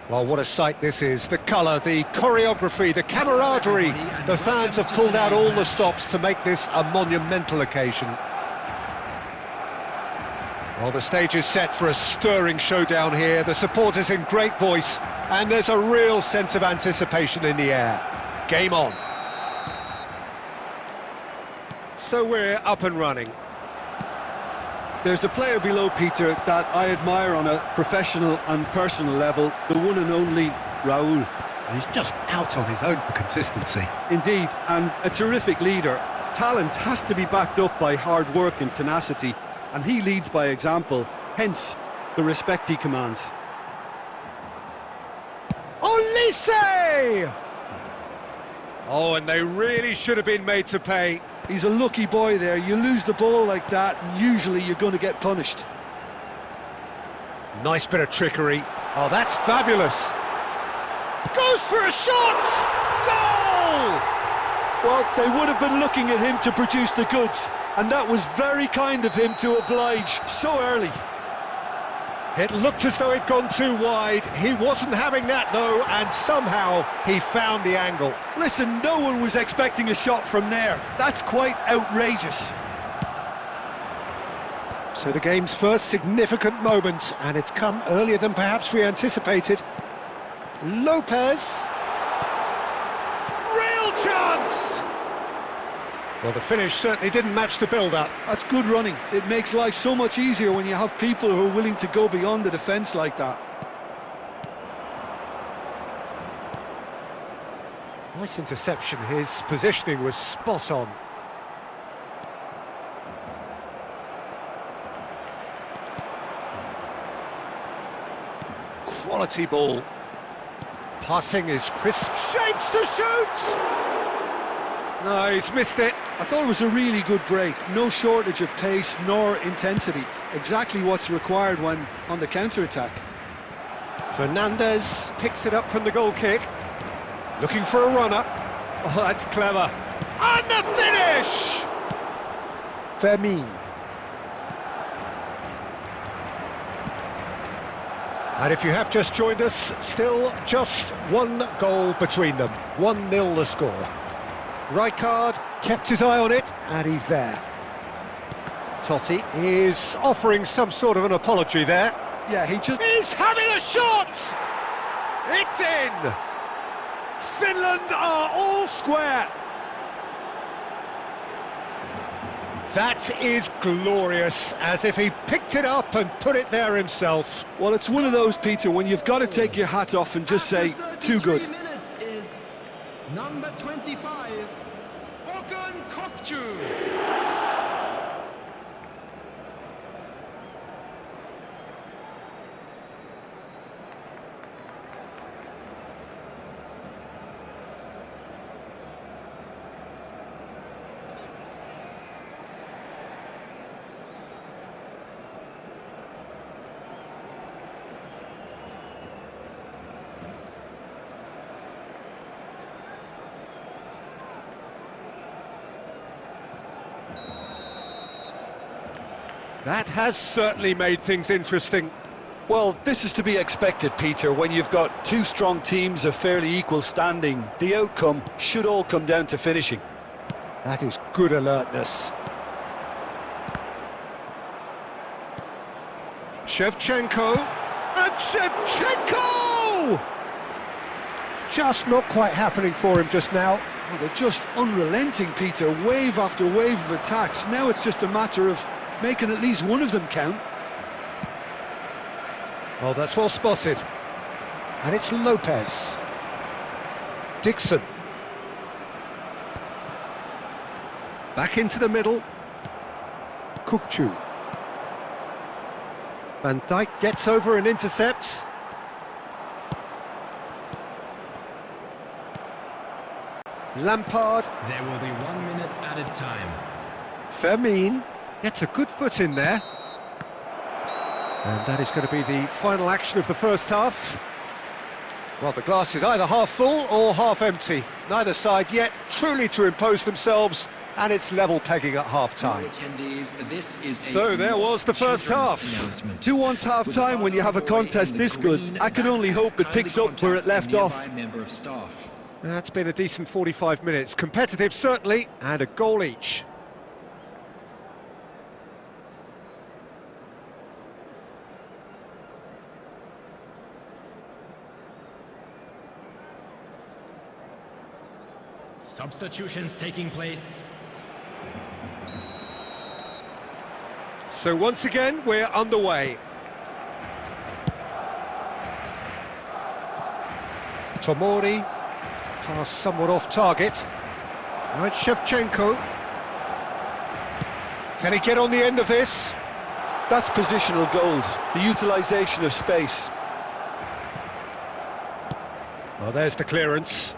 Well, what a sight this is. The colour, the choreography, the camaraderie. The fans have pulled out all the stops to make this a monumental occasion. Well, the stage is set for a stirring showdown here. The supporters in great voice, and there's a real sense of anticipation in the air. Game on. So we're up and running. There's a player below, Peter, that I admire on a professional and personal level, the one and only Raúl. He's just out on his own for consistency. Indeed, and a terrific leader. Talent has to be backed up by hard work and tenacity, and he leads by example, hence the respect he commands. Olise! Oh, and they really should have been made to pay. He's a lucky boy there. You lose the ball like that, and usually you're going to get punished. Nice bit of trickery. Oh, that's fabulous. Goes for a shot! Goal! Well, they would have been looking at him to produce the goods, and that was very kind of him to oblige so early. It looked as though it'd gone too wide. He wasn't having that, though, and somehow he found the angle. Listen, no one was expecting a shot from there. That's quite outrageous. So the game's first significant moment, and it's come earlier than perhaps we anticipated. Lopez. Real chance! Well, the finish certainly didn't match the build-up. That's good running. It makes life so much easier when you have people who are willing to go beyond the defence like that. Nice interception. His positioning was spot on. Quality ball. Passing is crisp. Shapes to shoot! No, he's missed it. I thought it was a really good break. No shortage of pace nor intensity. Exactly what's required when on the counter-attack. Fernandez picks it up from the goal kick. Looking for a runner. Oh, that's clever. And the finish! Fermin. And if you have just joined us, still just one goal between them. 1-0 the score. Rijkaard kept his eye on it, and he's there. Totti is offering some sort of an apology there. Yeah, He's having a shot! It's in! Finland are all square! That is glorious, as if he picked it up and put it there himself. Well, it's one of those, Peter, when you've got to take your hat off and just say, too good. Number 25, Okan Kokcu. That has certainly made things interesting. Well, this is to be expected, Peter. When you've got two strong teams of fairly equal standing, the outcome should all come down to finishing. That is good alertness. Shevchenko, and Shevchenko! Just not quite happening for him just now. Well, they're just unrelenting, Peter. Wave after wave of attacks. Now it's just a matter of making at least one of them count. Oh, that's well spotted. And it's Lopez. Dixon. Back into the middle. Kokcu. Van Dijk gets over and intercepts. Lampard. There will be 1 minute added time. Fermin gets a good foot in there. And that is going to be the final action of the first half. Well, the glass is either half full or half empty. Neither side yet truly to impose themselves and it's level pegging at half-time. So there was the first half. Who wants half-time when you have a contest this good? I can only hope it picks up where it left off. That's been a decent 45 minutes. Competitive, certainly, and a goal each. Substitutions taking place. So once again, we're underway. Tomori, pass somewhat off target. Now it's Shevchenko. Can he get on the end of this? That's positional goal, the utilisation of space. Well, there's the clearance.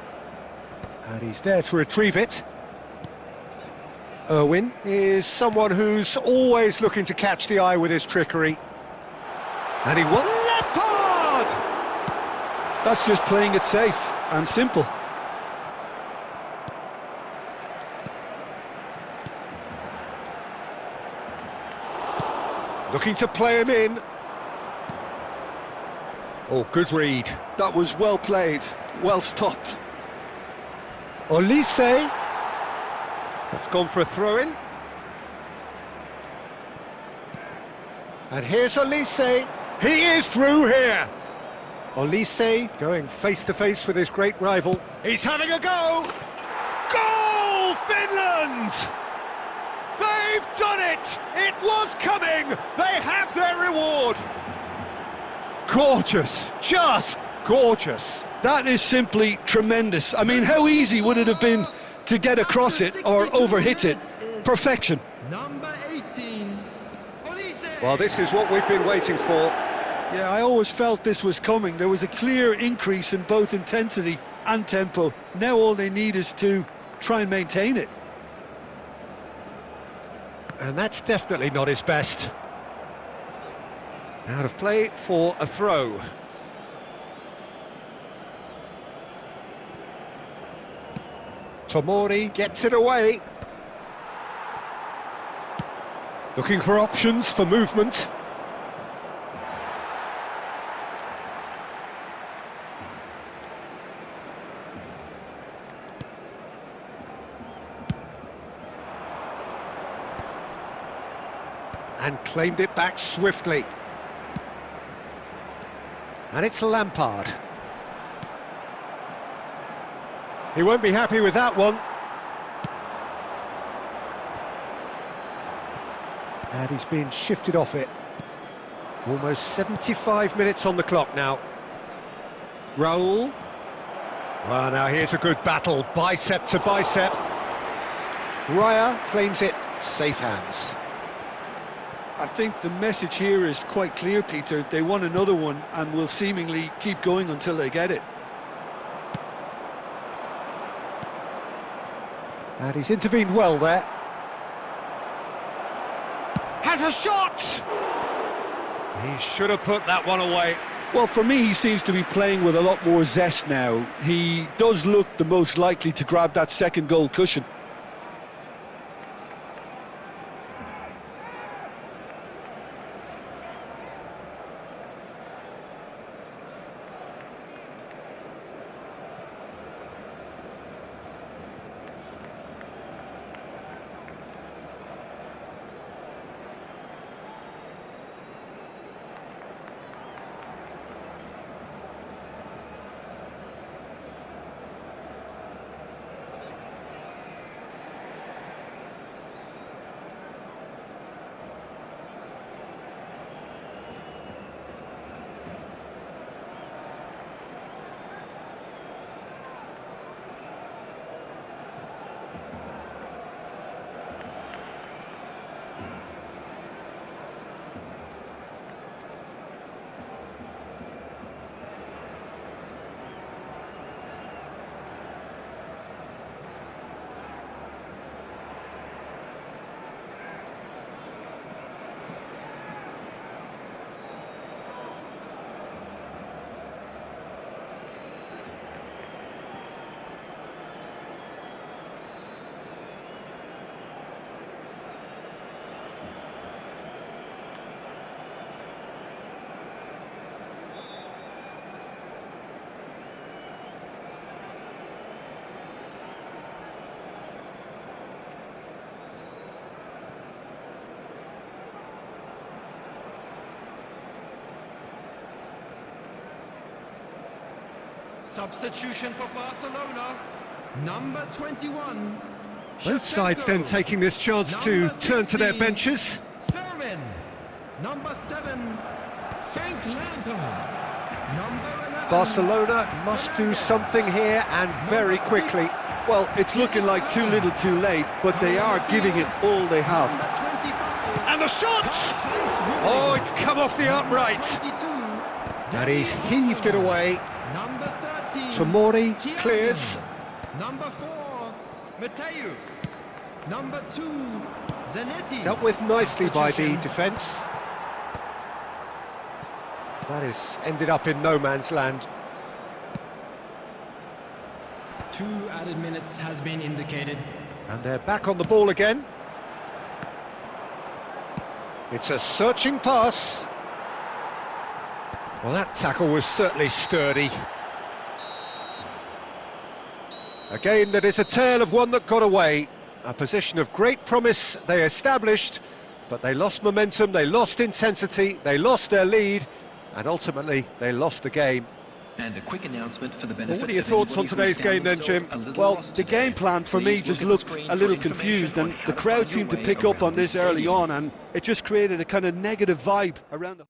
And he's there to retrieve it. Irwin is someone who's always looking to catch the eye with his trickery. And he won. Lampard! That's just playing it safe and simple. Looking to play him in. Oh, good read. That was well played, well stopped. Olise. That's gone for a throw-in. And here's Olise. He is through here. Olise going face-to-face with his great rival. He's having a go. Goal, Finland! They've done it! It was coming! They have their reward! Gorgeous, just gorgeous. That is simply tremendous. I mean, how easy would it have been to get across it or overhit it? Perfection. Number 18, Olise. Well, this is what we've been waiting for. Yeah, I always felt this was coming. There was a clear increase in both intensity and tempo. Now all they need is to try and maintain it. And that's definitely not his best. Out of play for a throw. Tomori gets it away. Looking for options for movement. And claimed it back swiftly. And it's Lampard. He won't be happy with that one. And he's been shifted off it. Almost 75 minutes on the clock now. Raul. Well, now here's a good battle, bicep to bicep. Raya claims it, safe hands. I think the message here is quite clear, Peter. They want another one and will seemingly keep going until they get it. And he's intervened well there. Has a shot! He should have put that one away. Well, for me, he seems to be playing with a lot more zest now. He does look the most likely to grab that second goal cushion. Substitution for Barcelona. Number 21. Both sides then taking this chance to turn to their benches. Fermin. Number 7. Frank Lampard. Number 11. Barcelona must do something here, and very quickly. Well, it's looking like too little too late, but they are giving it all they have. Number 25. And the shot! Oh, it's come off the upright. 22. And he's heaved it away. Number 13. Tomori clears. Number 4. Mateus. Number 2. Zanetti. Dealt with nicely by the Substitution. defence. That is ended up in no man's land. 2 added minutes has been indicated. And they're back on the ball again. It's a searching pass. Well, that tackle was certainly sturdy. A game that is a tale of one that got away. A position of great promise they established, but they lost momentum, they lost intensity, they lost their lead, and ultimately they lost the game. And a quick announcement for the benefit. Well, what are your thoughts on today's game then, Jim? Well, the game plan for me just looked a little confused, and the crowd seemed to pick up on this early on, and it just created a kind of negative vibe around the...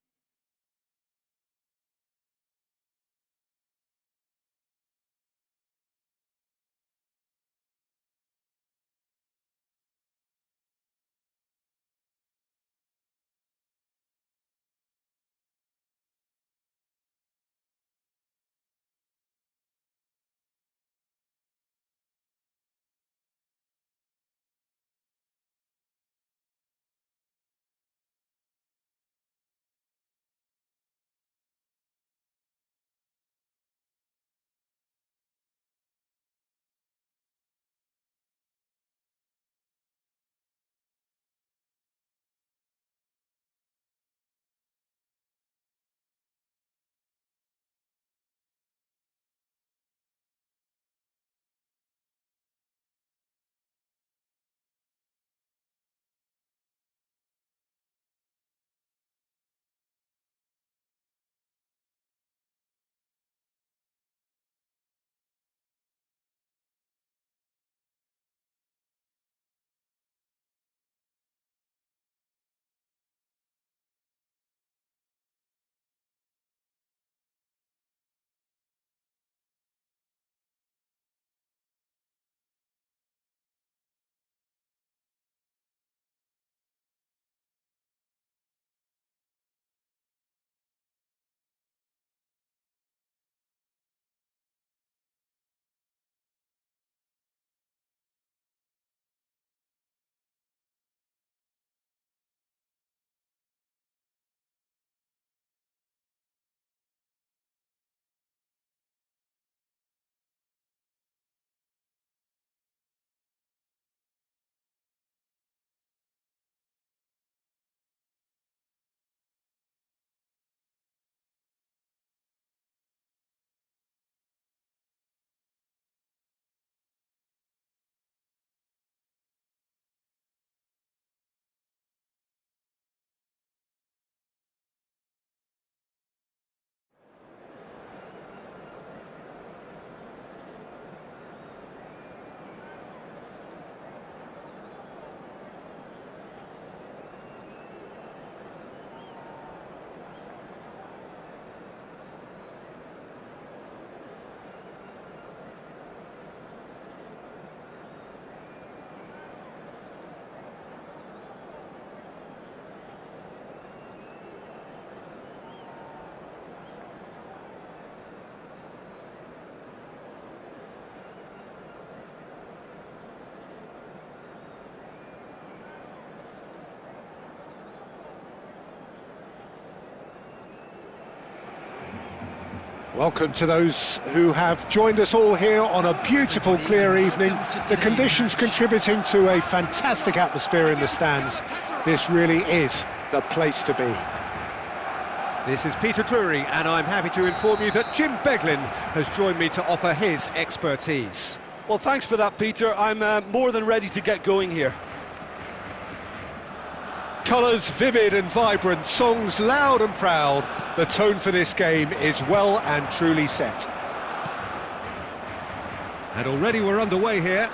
Welcome to those who have joined us all here on a beautiful, clear evening. The conditions contributing to a fantastic atmosphere in the stands. This really is the place to be. This is Peter Drury, and I'm happy to inform you that Jim Beglin has joined me to offer his expertise. Well, thanks for that, Peter. I'm more than ready to get going here. Colours vivid and vibrant, songs loud and proud. The tone for this game is well and truly set. And already we're underway here.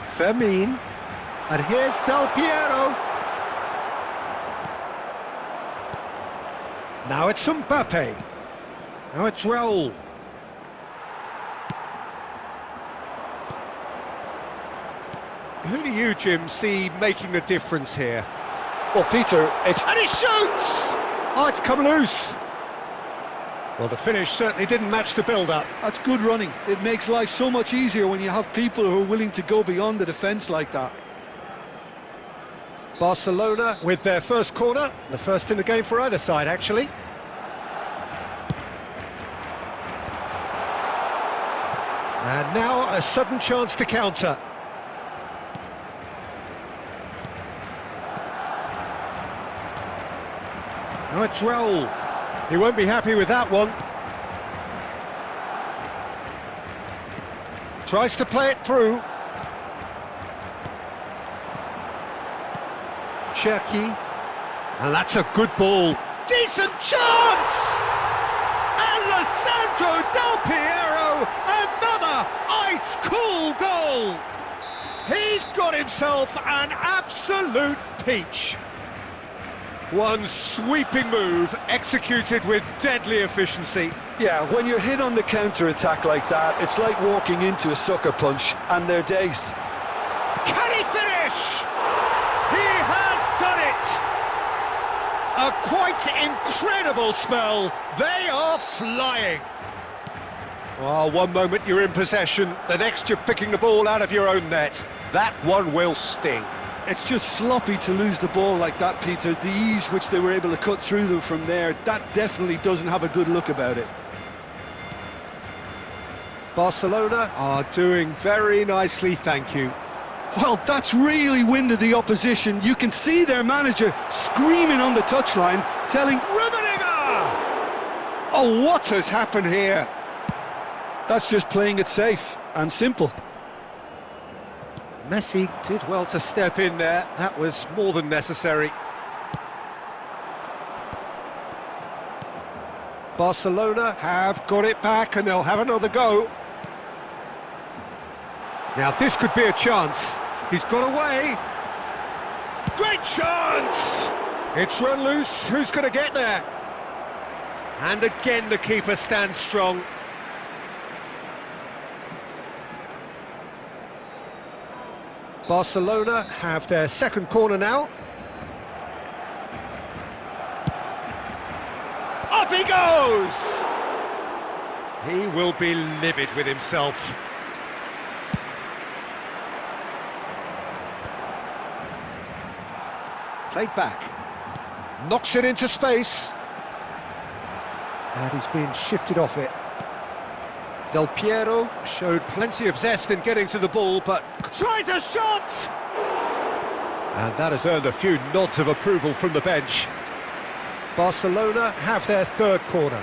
Fermin. And here's Del Piero. Now it's Mbappe. Now it's Raul. Who do you, Jim, see making the difference here? Well, Peter, it's... And he shoots! Oh, it's come loose. Well, the finish certainly didn't match the build-up. That's good running. It makes life so much easier when you have people who are willing to go beyond the defence like that. Barcelona with their first corner, the first in the game for either side, actually. And now a sudden chance to counter. Now it's Raul. He won't be happy with that one. Tries to play it through. Cherky. And that's a good ball. Decent chance! Alessandro Del Piero, another ice-cool goal! He's got himself an absolute peach. One sweeping move, executed with deadly efficiency. Yeah, when you're hit on the counter-attack like that, it's like walking into a sucker punch, and they're dazed. Can he finish? He has done it! A quite incredible spell. They are flying. Well, one moment you're in possession, the next you're picking the ball out of your own net. That one will sting. It's just sloppy to lose the ball like that, Peter. The ease which they were able to cut through them from there, that definitely doesn't have a good look about it. Barcelona are doing very nicely, thank you. Well, that's really winded the opposition. You can see their manager screaming on the touchline, telling Rummenigge! Oh, what has happened here? That's just playing it safe and simple. Messi did well to step in there. That was more than necessary. Barcelona have got it back and they'll have another go. Now this could be a chance. He's got away. Great chance! It's run loose. Who's going to get there? And again the keeper stands strong. Barcelona have their second corner now. Up he goes! He will be livid with himself. Played back. Knocks it into space. And he's been shifted off it. Del Piero showed plenty of zest in getting to the ball, but tries a shot! And that has earned a few nods of approval from the bench. Barcelona have their third corner.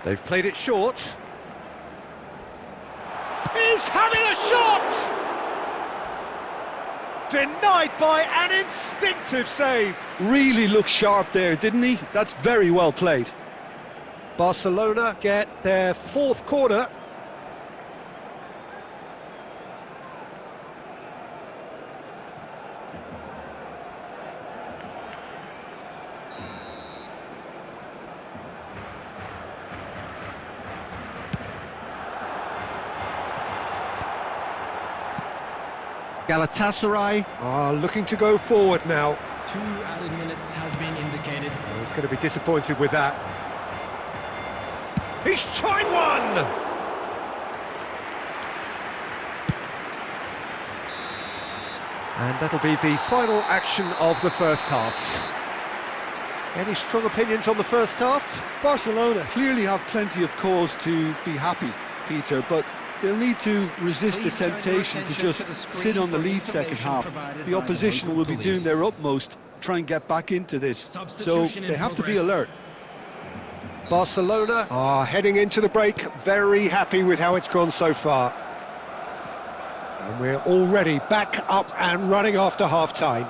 They've played it short. He's having a shot! Denied by an instinctive save. Really looked sharp there, didn't he? That's very well played. Barcelona get their fourth corner. Galatasaray are looking to go forward now. 2 added minutes has been indicated. Oh, he's going to be disappointed with that. He's tried one! And that'll be the final action of the first half. Any strong opinions on the first half? Barcelona clearly have plenty of cause to be happy, Peter, but they'll need to resist the temptation to just sit on the lead second half. The opposition will be doing their utmost to try and get back into this, so they have to be alert. Barcelona are heading into the break, very happy with how it's gone so far. And we're already back up and running after half-time.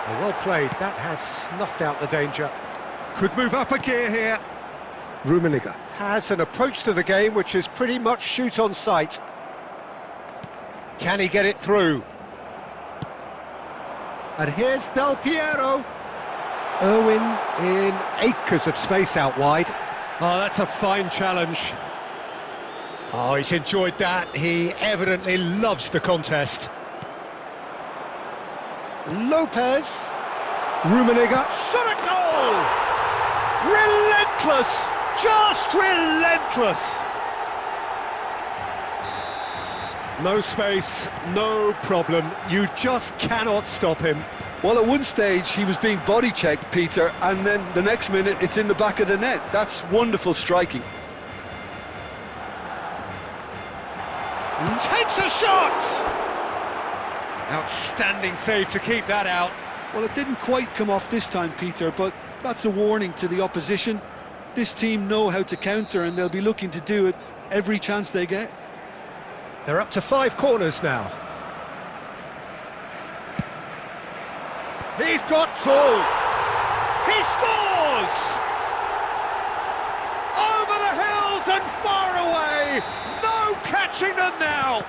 Well played, that has snuffed out the danger. Could move up a gear here. Rummenigge has an approach to the game which is pretty much shoot on sight. Can he get it through? And here's Del Piero. Irwin in acres of space out wide. Oh, that's a fine challenge. Oh, he's enjoyed that. He evidently loves the contest. Lopez. Rummenigge. Shot a goal! Relentless! Just relentless! No space, no problem. You just cannot stop him. Well, at one stage he was being body checked, Peter, and then the next minute it's in the back of the net. That's wonderful striking. Takes a shot! Outstanding save to keep that out. Well, it didn't quite come off this time, Peter, but that's a warning to the opposition. This team know how to counter and they'll be looking to do it every chance they get. They're up to 5 corners now. He's got 2. He scores! Over the hills and far away! No catching them now!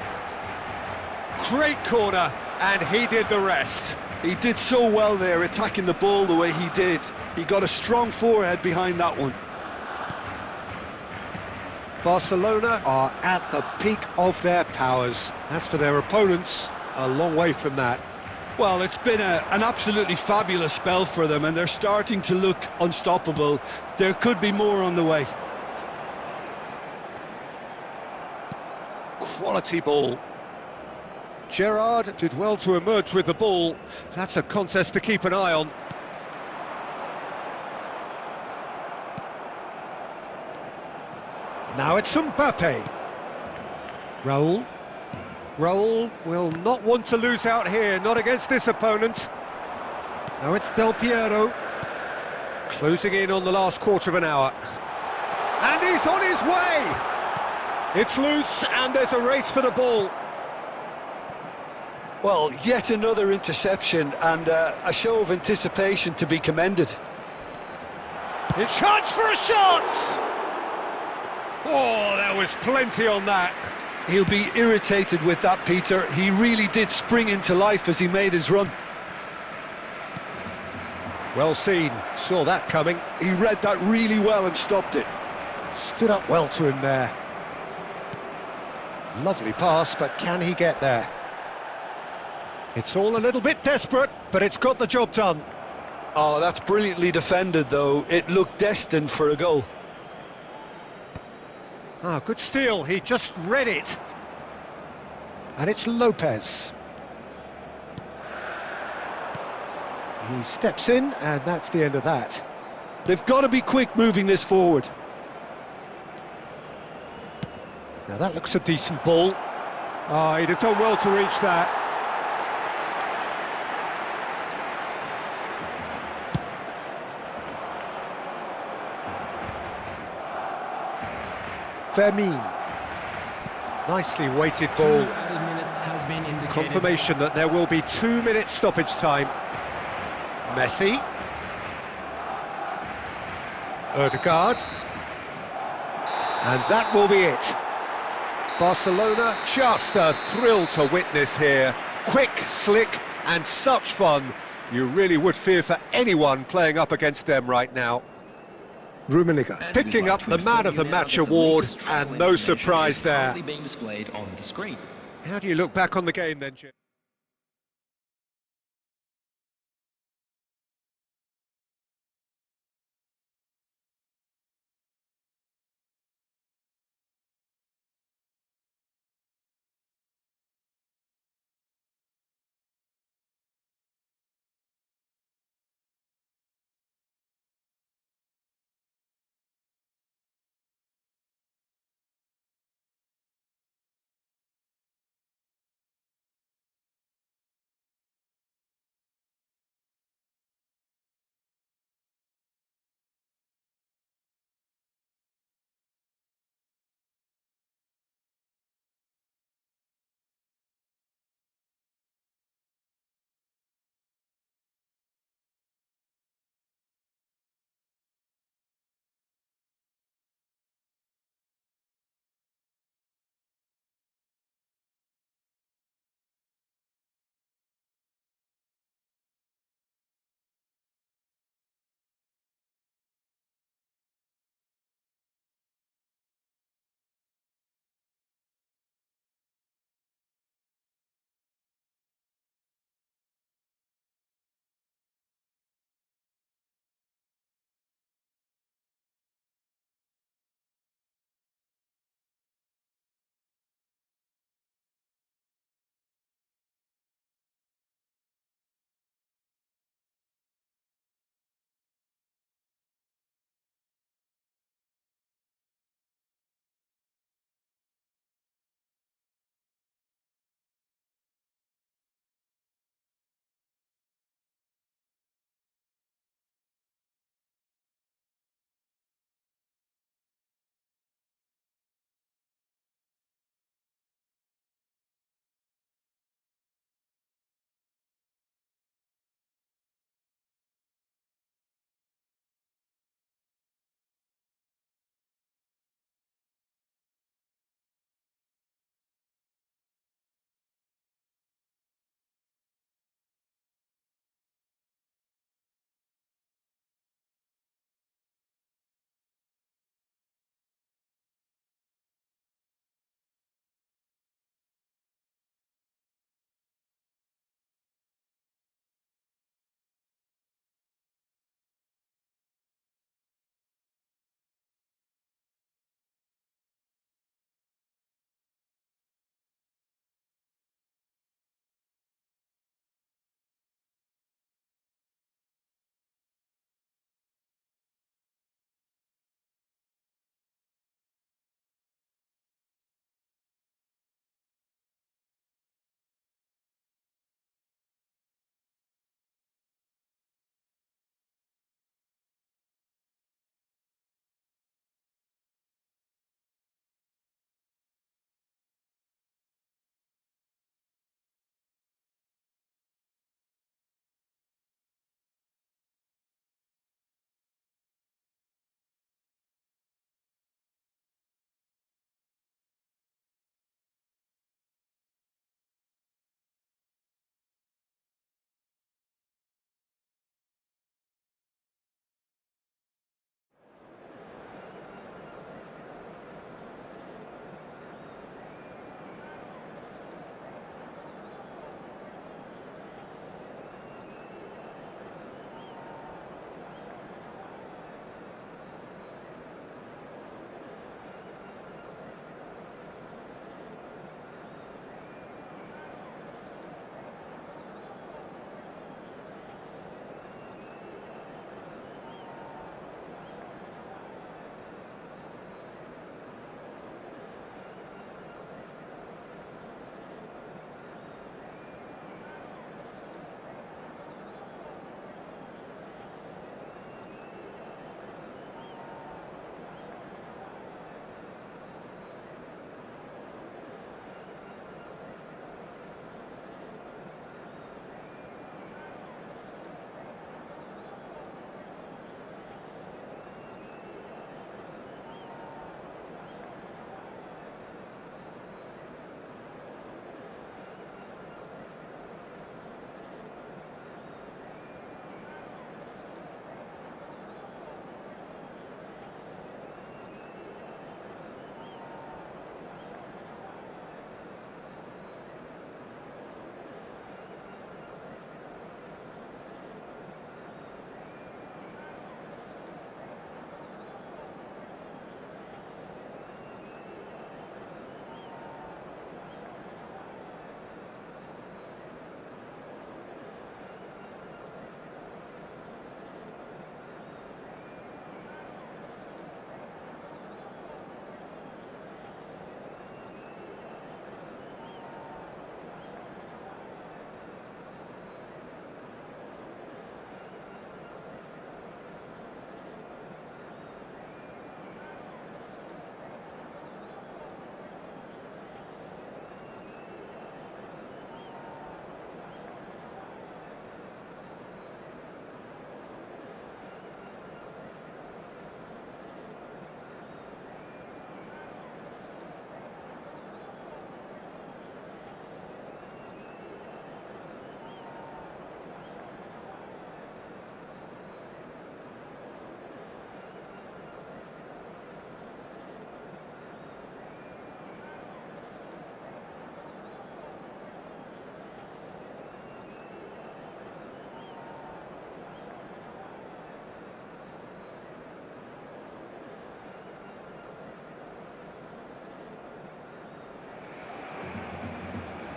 Great corner, and he did the rest. He did so well there, attacking the ball the way he did. He got a strong forehead behind that one. Barcelona are at the peak of their powers. As for their opponents, a long way from that. Well, it's been an absolutely fabulous spell for them, and they're starting to look unstoppable. There could be more on the way. Quality ball. Gerrard did well to emerge with the ball. That's a contest to keep an eye on. Now it's Mbappe. Raul. Raul will not want to lose out here, not against this opponent. Now it's Del Piero. Closing in on the last quarter of an hour. And he's on his way! It's loose and there's a race for the ball. Well, yet another interception and a show of anticipation to be commended. It's chance for a shot! Oh, there was plenty on that. He'll be irritated with that, Peter. He really did spring into life as he made his run. Well seen, saw that coming. He read that really well and stopped it. Stood up well to him there. Lovely pass, but can he get there? It's all a little bit desperate, but it's got the job done. Oh, that's brilliantly defended, though. It looked destined for a goal. Ah, good steal, he just read it. And it's Lopez. He steps in, and that's the end of that. They've got to be quick moving this forward. Now that looks a decent ball. Oh, he'd have done well to reach that. Fermin. Nicely weighted ball. 2 added minutes has been indicated. Confirmation that there will be 2 minutes stoppage time. Messi. Ødegaard. And that will be it. Barcelona, just a thrill to witness here. Quick, slick, and such fun. You really would fear for anyone playing up against them right now. Rummenigge picking up the Man of the Match award, and no surprise there. Being displayed on the screen. How do you look back on the game then, Jim?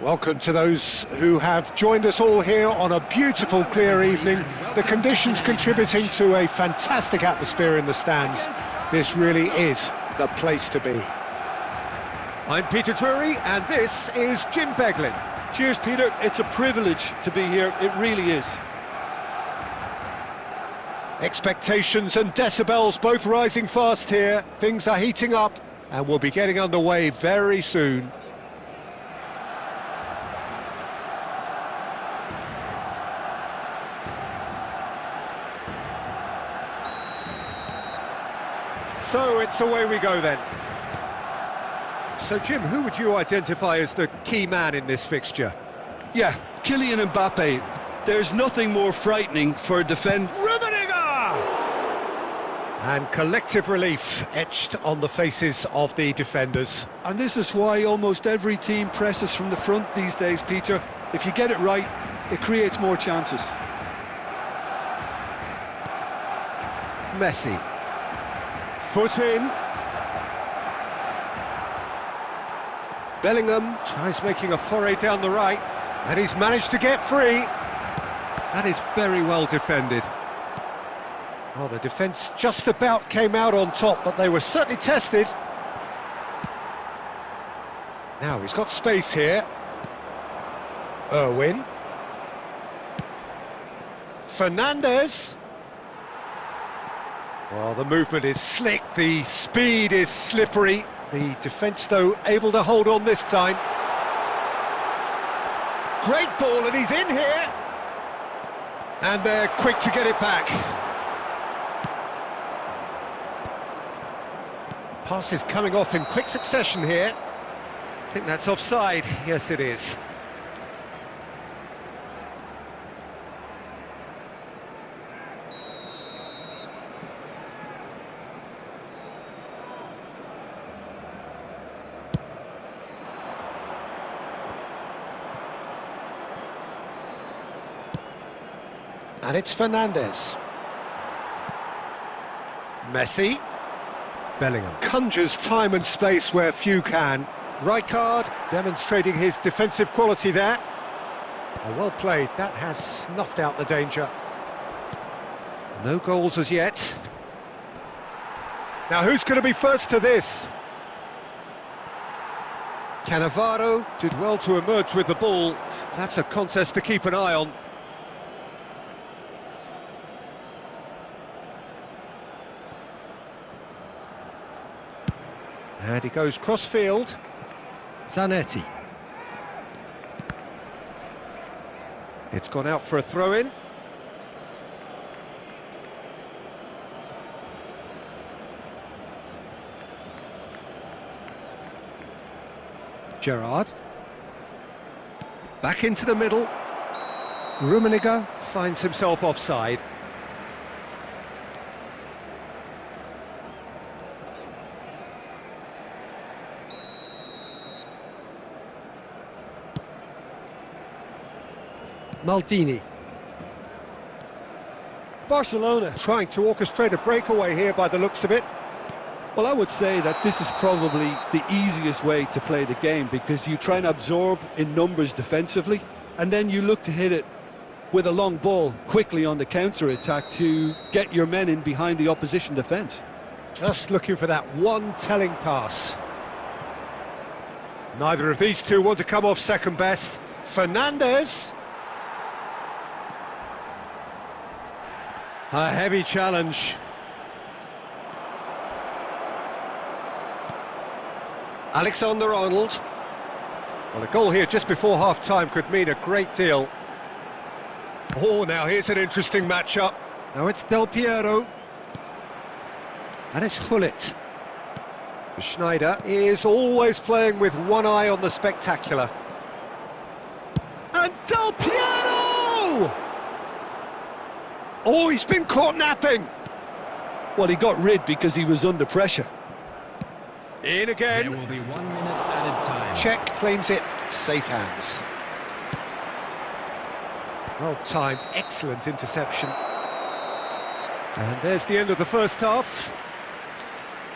Welcome to those who have joined us all here on a beautiful, clear evening. The conditions contributing to a fantastic atmosphere in the stands. This really is the place to be. I'm Peter Drury, and this is Jim Beglin. Cheers, Peter. It's a privilege to be here. It really is. Expectations and decibels both rising fast here. Things are heating up, and we'll be getting underway very soon. So it's away we go then. So Jim, who would you identify as the key man in this fixture? Yeah, Kylian Mbappe. There's nothing more frightening for a defender. And collective relief etched on the faces of the defenders. And this is why almost every team presses from the front these days, Peter. If you get it right, it creates more chances. Messi. Foot in. Bellingham tries making a foray down the right, and he's managed to get free. That is very well defended. Well, the defence just about came out on top, but they were certainly tested. Now he's got space here. Irwin. Fernandes. Well, the movement is slick, the speed is slippery. The defence, though, able to hold on this time. Great ball, and he's in here. And they're quick to get it back. Passes coming off in quick succession here. I think that's offside. Yes, it is. And it's Fernandes. Messi. Bellingham conjures time and space where few can. Rijkaard demonstrating his defensive quality there. Oh, well played. That has snuffed out the danger. No goals as yet. Now who's going to be first to this? Cannavaro did well to emerge with the ball. That's a contest to keep an eye on. And he goes cross-field. Zanetti. It's gone out for a throw-in. Gerrard. Back into the middle. Rummenigge finds himself offside. Maldini. Barcelona Trying to orchestrate a breakaway here by the looks of it. Well, I would say that this is probably the easiest way to play the game, because you try and absorb in numbers defensively, and then you look to hit it with a long ball quickly on the counter-attack to get your men in behind the opposition defence. Just looking for that one telling pass. Neither of these two want to come off second best. Fernandes. A heavy challenge. Alexander-Arnold. Well, a goal here just before half-time could mean a great deal. Oh, now here's an interesting matchup. Now it's Del Piero. And it's Hullet. Schneider is always playing with one eye on the spectacular. And Del Piero! Oh, he's been caught napping. Well, he got rid because he was under pressure. In again. There will be 1 minute added time. Czech claims it. Safe hands. Well timed, excellent interception. And there's the end of the first half.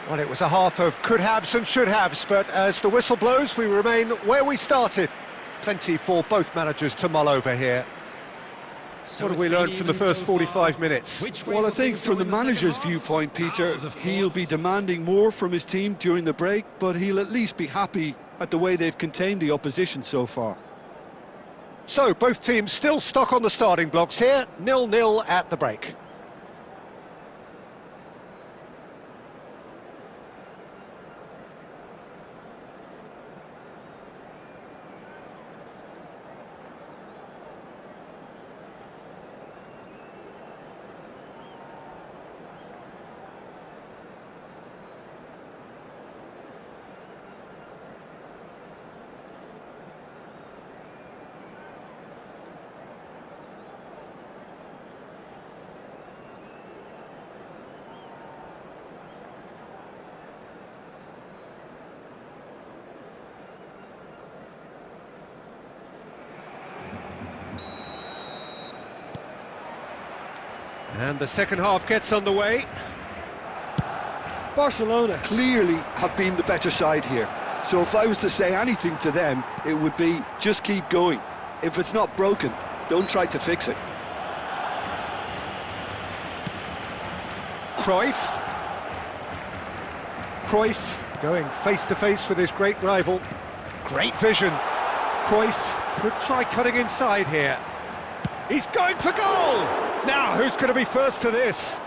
Well, it was a half of could-haves and should-haves, but as the whistle blows, we remain where we started. Plenty for both managers to mull over here. What have we learned from the first 45 minutes? Well, I think from the manager's viewpoint, Peter, he'll be demanding more from his team during the break, but he'll at least be happy at the way they've contained the opposition so far. So, both teams still stuck on the starting blocks here, 0-0 at the break. And the second half gets underway. Barcelona clearly have been the better side here. So if I was to say anything to them, it would be just keep going. If it's not broken, don't try to fix it. Cruyff going face-to-face with his great rival. Great vision. Cruyff could try cutting inside here. He's going for goal! Now, who's going to be first to this?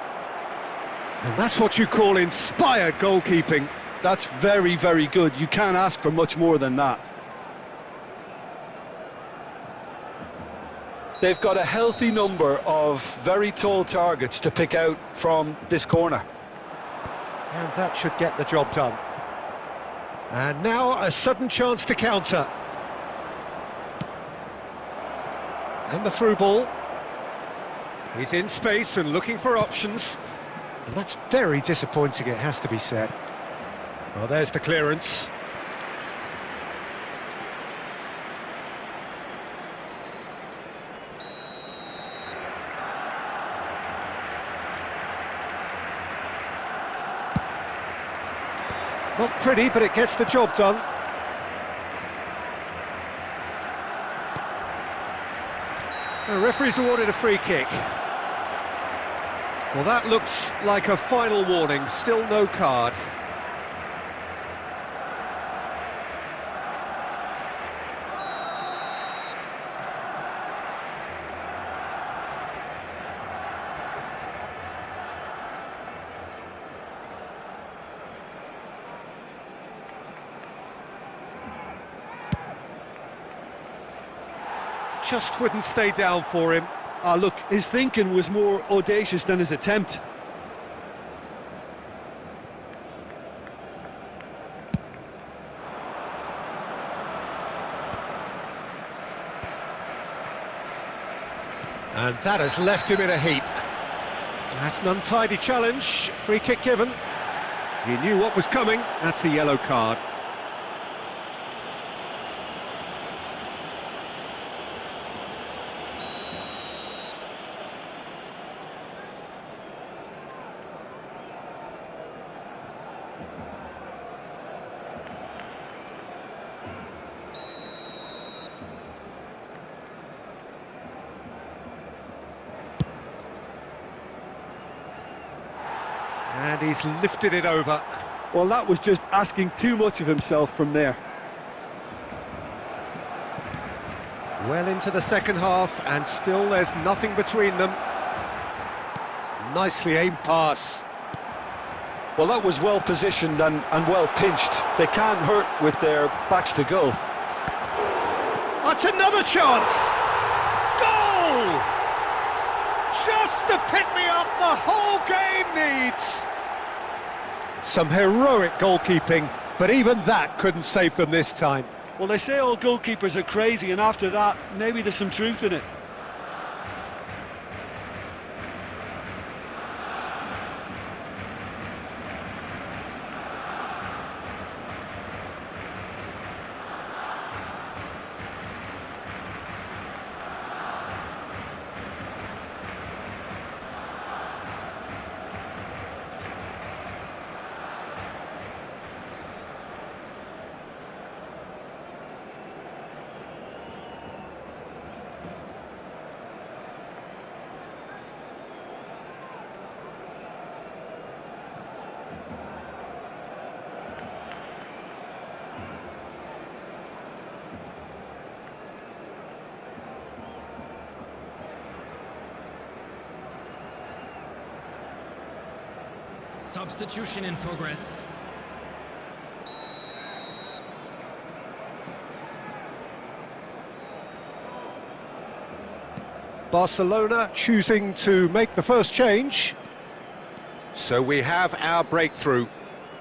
And that's what you call inspired goalkeeping. That's very, very good. You can't ask for much more than that. They've got a healthy number of very tall targets to pick out from this corner. And that should get the job done. And now a sudden chance to counter. And the through ball. He's in space and looking for options. And that's very disappointing, it has to be said. Well, there's the clearance. Not pretty, but it gets the job done. The referee's awarded a free kick. Well, that looks like a final warning, still no card. Just wouldn't stay down for him. Look, his thinking was more audacious than his attempt. And that has left him in a heap. That's an untidy challenge. Free kick given. He knew what was coming. That's a yellow card. And he's lifted it over. Well, that was just asking too much of himself from there. Well into the second half, and still there's nothing between them. Nicely aimed pass. Well, that was well positioned and well pinched. They can't hurt with their backs to goal. That's another chance! Goal! Just the pick-me-up the whole game needs! Some heroic goalkeeping, but even that couldn't save them this time. Well, they say all goalkeepers are crazy, and after that, maybe there's some truth in it. Substitution in progress. Barcelona choosing to make the first change. So we have our breakthrough.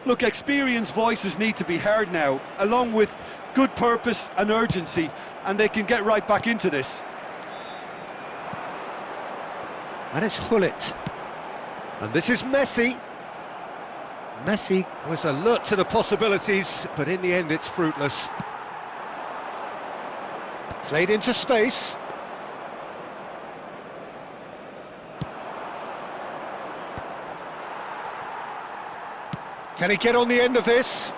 Look, experienced voices need to be heard now, along with good purpose and urgency, and they can get right back into this. And it's Hullet. And this is Messi. Messi was alert to the possibilities, but in the end it's fruitless. Played into space. Can he get on the end of this?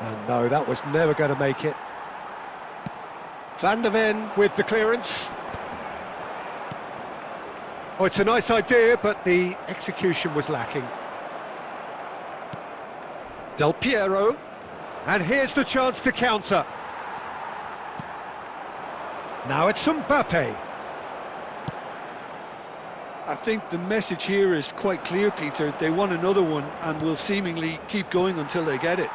And no, that was never going to make it. Van der Ven with the clearance. Oh, it's a nice idea, but the execution was lacking. Del Piero. And here's the chance to counter. Now it's Mbappe. I think the message here is quite clear, Peter. They want another one and will seemingly keep going until they get it.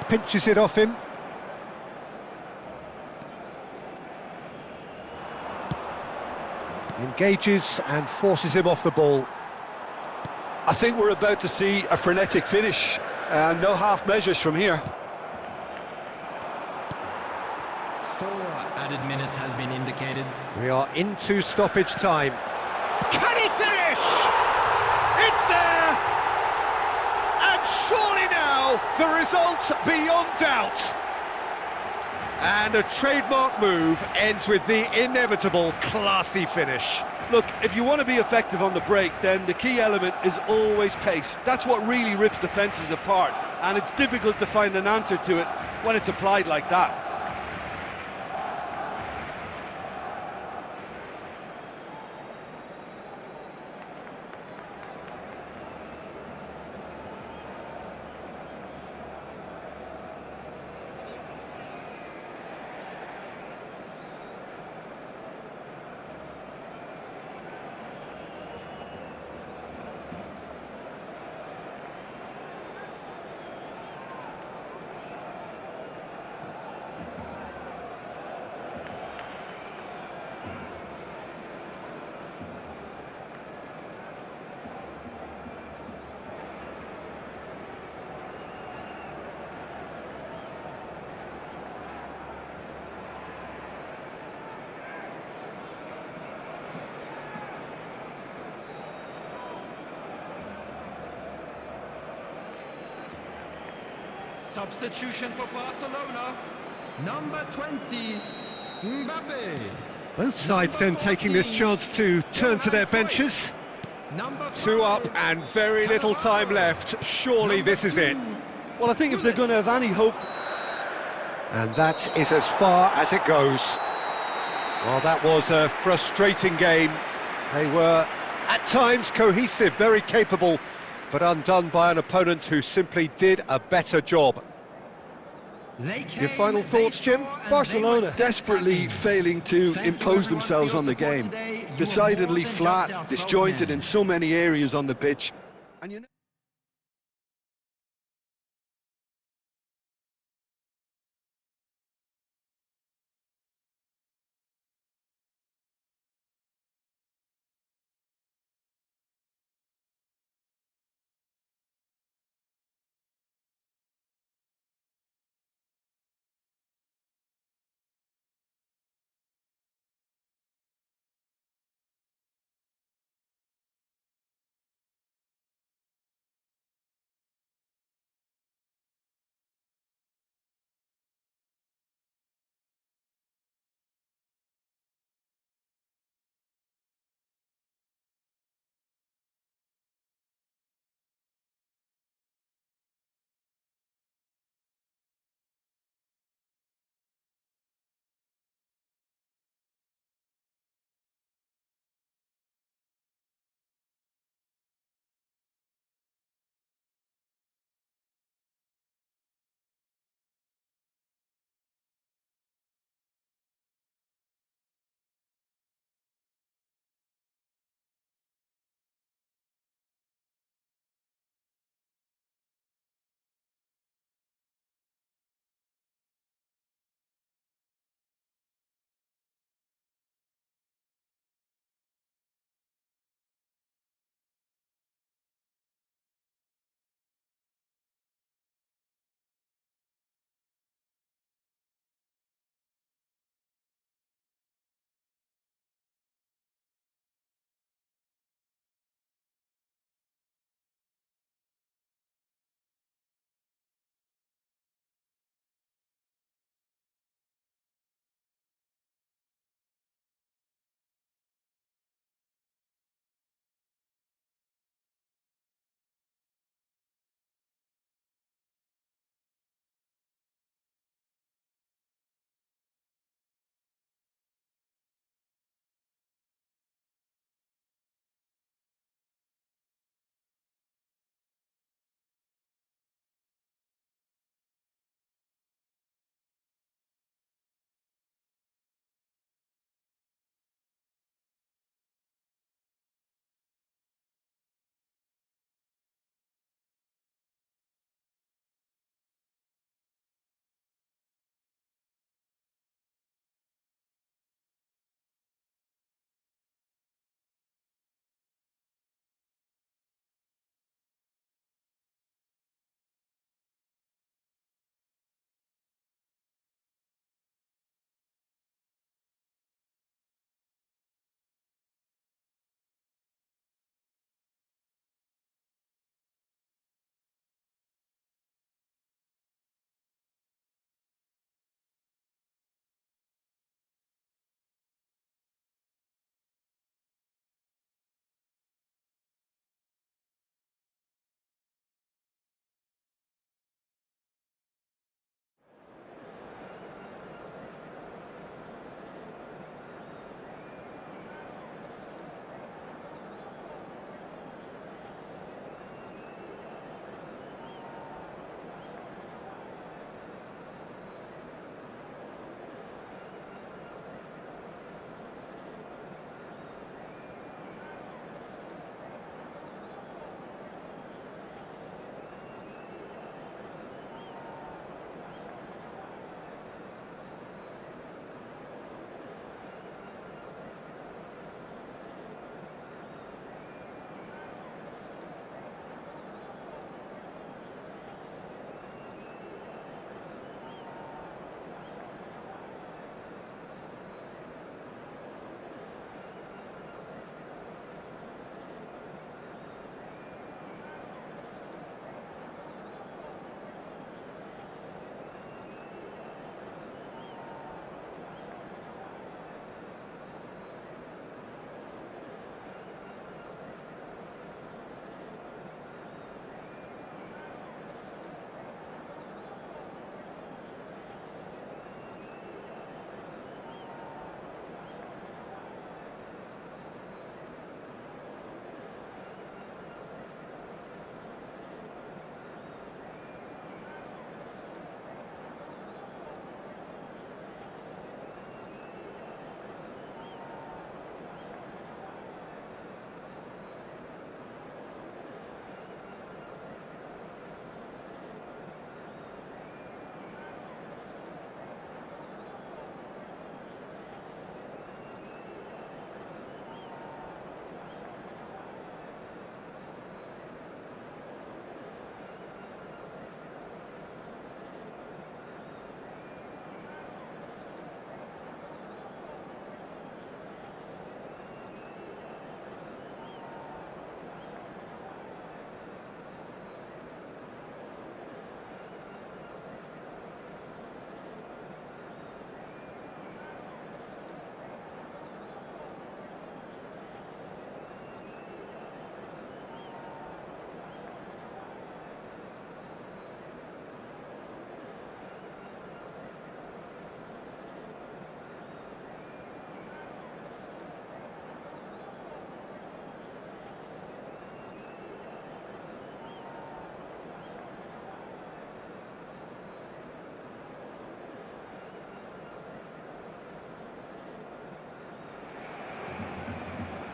Pinches it off him. Engages and forces him off the ball. I think we're about to see a frenetic finish, and no half measures from here. 4 added minutes has been indicated. We are into stoppage time. Can he finish? It's there! And surely now, the result beyond doubt. And a trademark move ends with the inevitable classy finish. Look, if you want to be effective on the break, then the key element is always pace. That's what really rips defences apart, and it's difficult to find an answer to it when it's applied like that. Substitution for Barcelona. Number 20, Mbappe. Both sides then taking this chance to turn to their benches. Number 2 up and very little time left. Surely this is it. Well, I think if they're going to have any hope... And that is as far as it goes. Well, that was a frustrating game. They were, at times, cohesive, very capable, but undone by an opponent who simply did a better job. Your final thoughts, Jim? Barcelona desperately failing to impose themselves on the game. Decidedly flat, disjointed in so many areas on the pitch. And you know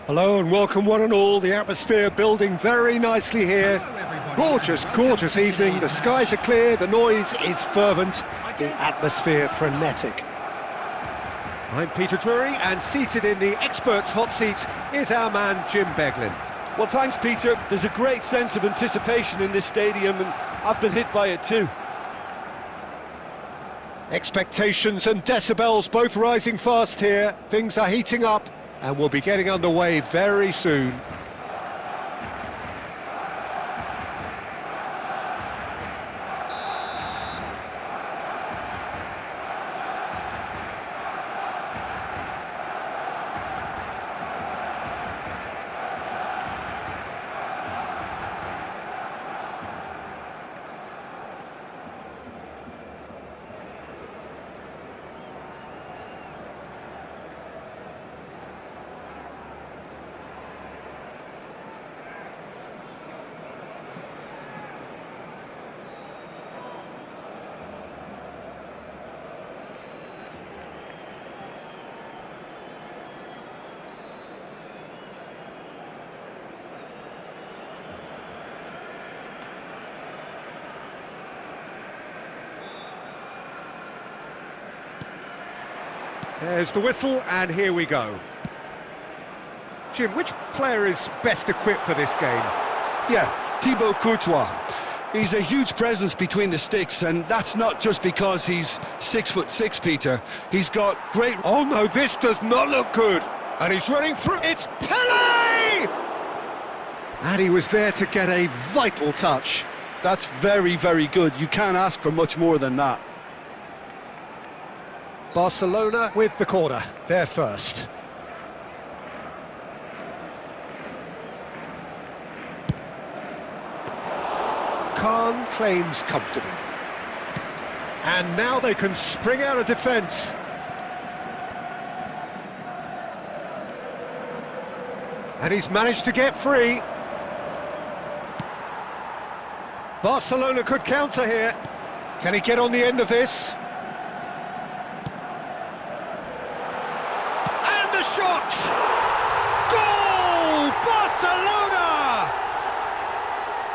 Hello and welcome one and all. The atmosphere building very nicely here. Gorgeous, gorgeous evening. The skies are clear, the noise is fervent, the atmosphere frenetic. I'm Peter Drury, and seated in the experts' hot seat is our man Jim Beglin. Well, thanks, Peter. There's a great sense of anticipation in this stadium, and I've been hit by it too. Expectations and decibels both rising fast here. Things are heating up, and we'll be getting underway very soon. There's the whistle, and here we go. Jim, which player is best equipped for this game? Yeah, Thibaut Courtois. He's a huge presence between the sticks, and that's not just because he's 6'6", Peter. He's got great... Oh no, this does not look good. And he's running through. It's Pele! And he was there to get a vital touch. That's very, very good. You can't ask for much more than that. Barcelona with the corner, they're first. Khan claims comfortably. And now they can spring out of defence. And he's managed to get free. Barcelona could counter here. Can he get on the end of this? The shot! Goal! Barcelona!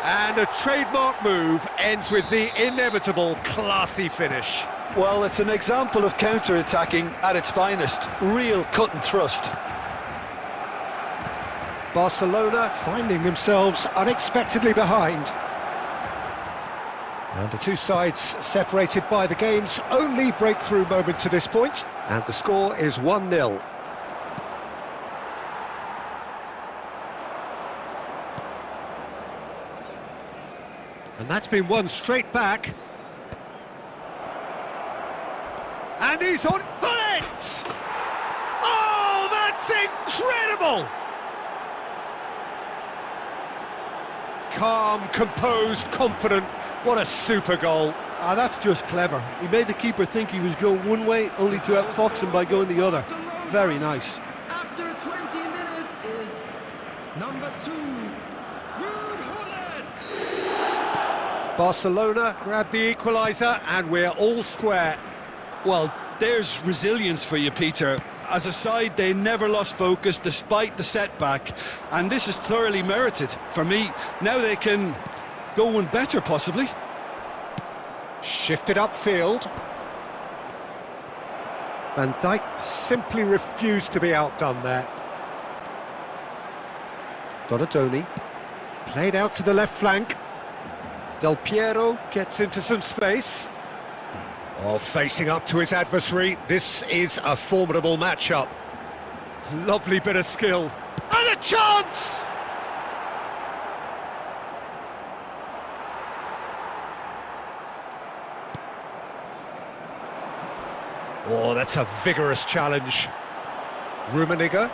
And a trademark move ends with the inevitable classy finish. Well, it's an example of counter-attacking at its finest. Real cut and thrust. Barcelona finding themselves unexpectedly behind. And the two sides separated by the game's only breakthrough moment to this point. And the score is 1-0. And that's been won straight back. And he's on it! Oh, that's incredible! Calm, composed, confident. What a super goal. Ah, that's just clever. He made the keeper think he was going one way, only to outfox him by going the other. Very nice. After 20 minutes is number 2, Barcelona grab the equaliser, and we're all square. Well, there's resilience for you, Peter. As a side, they never lost focus despite the setback, and this is thoroughly merited. For me, now they can go one better, possibly. Shifted upfield. Van Dijk simply refused to be outdone there. Donadoni played out to the left flank. Del Piero gets into some space. Oh, facing up to his adversary. This is a formidable matchup. Lovely bit of skill. And a chance! Oh, that's a vigorous challenge. Rummenigge.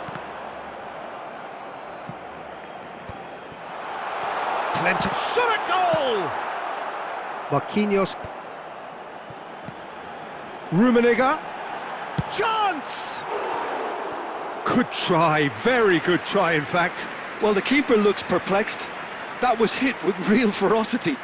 Plenty. Shot a goal! Marquinhos. Rummenigge. Chance! Good try, very good try, in fact. Well, the keeper looks perplexed. That was hit with real ferocity.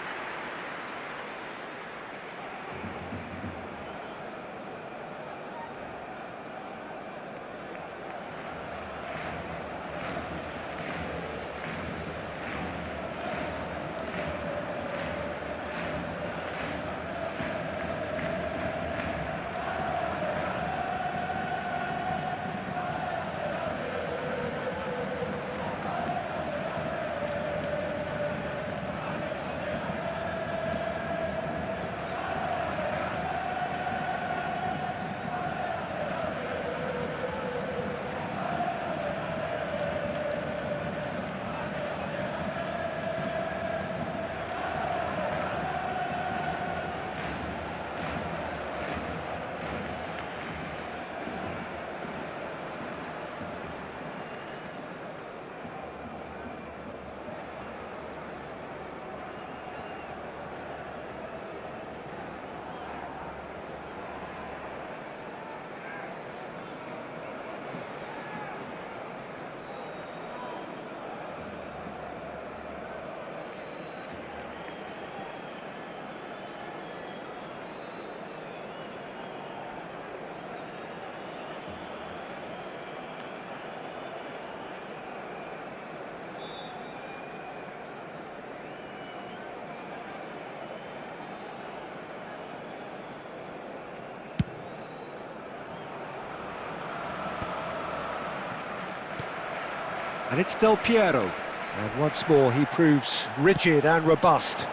And it's Del Piero. And once more he proves rigid and robust.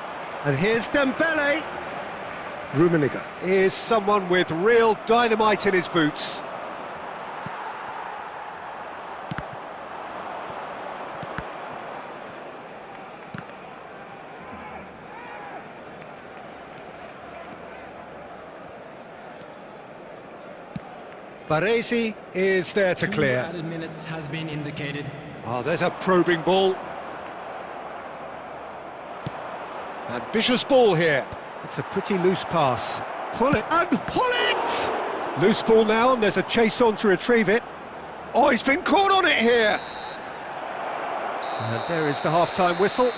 And here's Dembele. Rummenigge is someone with real dynamite in his boots. Baresi is there to clear. 2 added minutes has been indicated. Oh, there's a probing ball. Ambitious ball here. It's a pretty loose pass. Pull it and pull it! Loose ball now, and there's a chase on to retrieve it. Oh, he's been caught on it here. And there is the half-time whistle.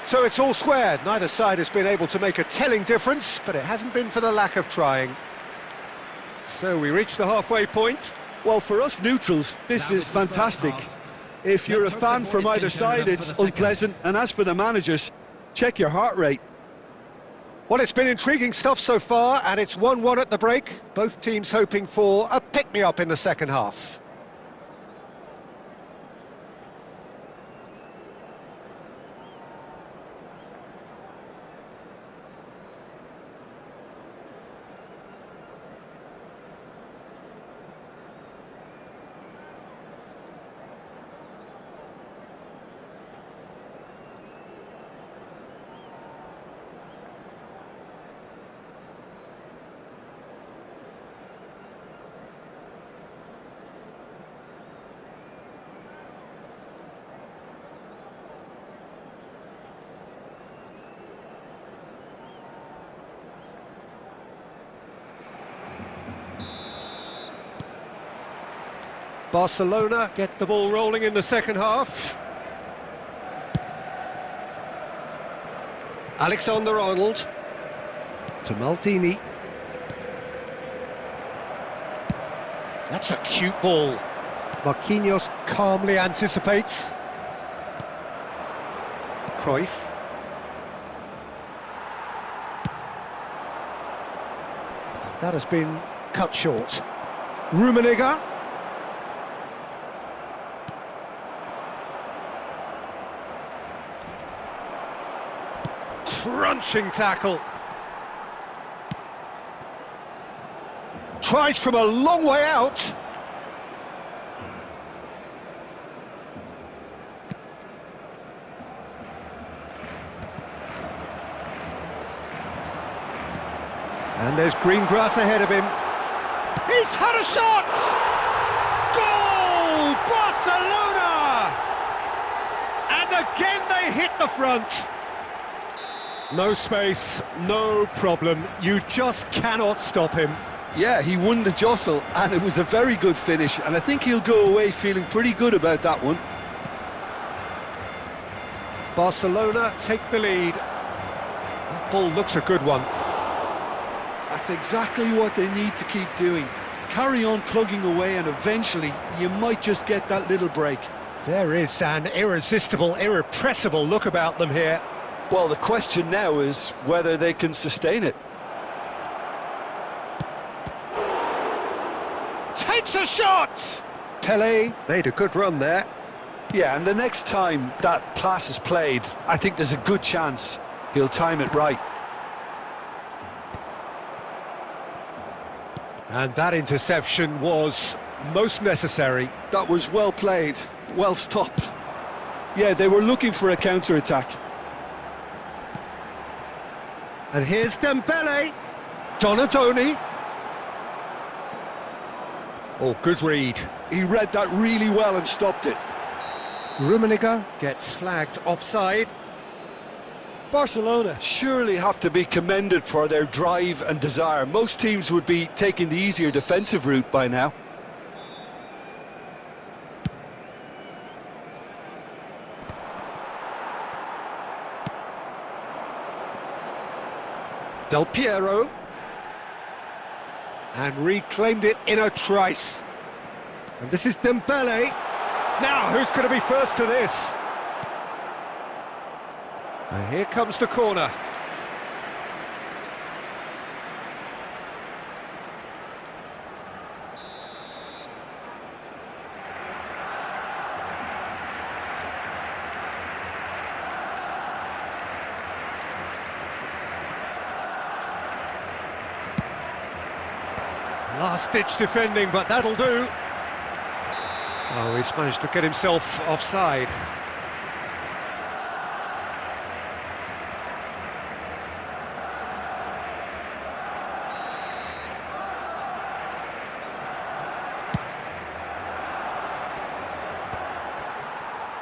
So it's all squared. Neither side has been able to make a telling difference, but it hasn't been for the lack of trying. So we reach the halfway point. Well, for us neutrals, this is fantastic. If you're a fan from either side, it's unpleasant. And as for the managers, check your heart rate. Well, it's been intriguing stuff so far, and it's 1-1 at the break. Both teams hoping for a pick-me-up in the second half. Barcelona get the ball rolling in the second half. Alexander-Arnold to Maldini. That's a cute ball. Marquinhos calmly anticipates. Cruyff. That has been cut short. Rummenigge. Crunching tackle. Tries from a long way out. And there's green grass ahead of him. He's had a shot! Goal! Barcelona! And again they hit the front. No space, no problem. You just cannot stop him. Yeah, he won the jostle, and it was a very good finish, and I think he'll go away feeling pretty good about that one. Barcelona take the lead. That ball looks a good one. That's exactly what they need to keep doing. Carry on plugging away, and eventually you might just get that little break. There is an irresistible, irrepressible look about them here. Well, the question now is whether they can sustain it. Takes a shot! Pelé made a good run there. Yeah, and the next time that pass is played, I think there's a good chance he'll time it right. And that interception was most necessary. That was well played, well stopped. Yeah, they were looking for a counter-attack. And here's Dembele. Donadoni. Oh, good read. He read that really well and stopped it. Rummenigge gets flagged offside. Barcelona surely have to be commended for their drive and desire. Most teams would be taking the easier defensive route by now. Del Piero. And reclaimed it in a trice. And this is Dembele. Now, who's going to be first to this? And here comes the corner. Last-ditch defending, but that'll do. Oh, he's managed to get himself offside.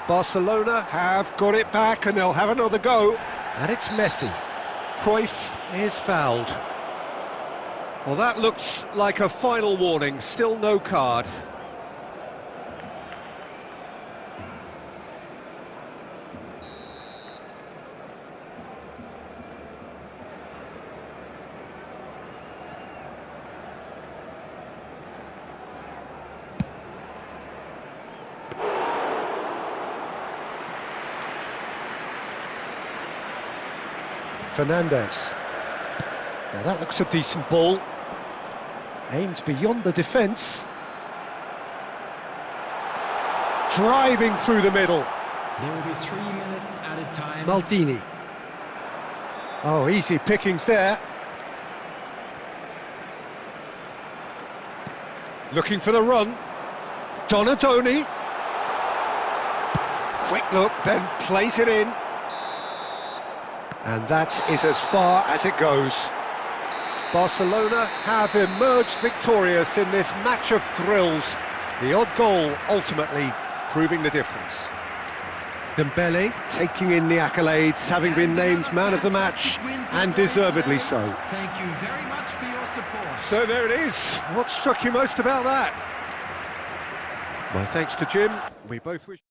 Barcelona have got it back and they'll have another go. And it's Messi. Cruyff is fouled. Well, that looks like a final warning, still no card. Fernandez. Now that looks a decent ball. Aimed beyond the defence. Driving through the middle. There will be 3 minutes added time. Maldini. Oh, easy pickings there. Looking for the run. Donadoni. Quick look, then plays it in. And that is as far as it goes. Barcelona have emerged victorious in this match of thrills. The odd goal ultimately proving the difference. Dembele taking in the accolades, having been named man of the match, and deservedly so. Thank you very much for your support. So there it is. What struck you most about that? My thanks to Jim. We both wish...